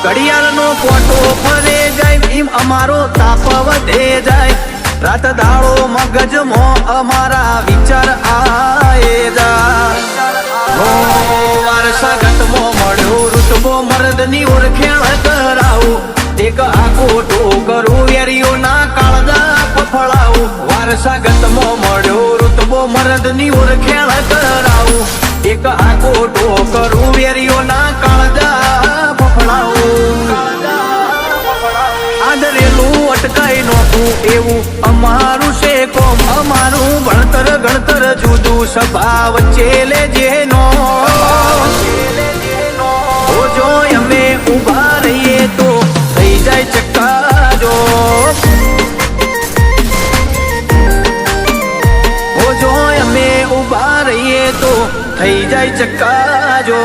ઘડિયાળનો પોટો ફરે જાય એમ અમારો તાપ વધે જાય રાત દાડો મગજમાં અમારા વિચાર આયે જાય વારસાગતમાં મળ્યો ઋતબો મર્દની ઓળખેણ કરાવું એક આકોટો કરું વેરીઓના કાળજા ફફડાવું વારસાગતમાં મળ્યો રુતબો મર્દની ઓળખેણ કરાવું એક આકોટો કરું વેરીઓના કાળજા ફફડાવું આદરેલું અટકાઈ નોખું એવું અમારું છે કોમ અમારું ભણતર ગણતર જુદું સભા વચ્ચે લેજે નો જો અમે ઉભા રહીએ તો થઈ જાય ચક્કાજો જો અમે ઉભા રહીએ તો થઈ જાય ચક્કાજો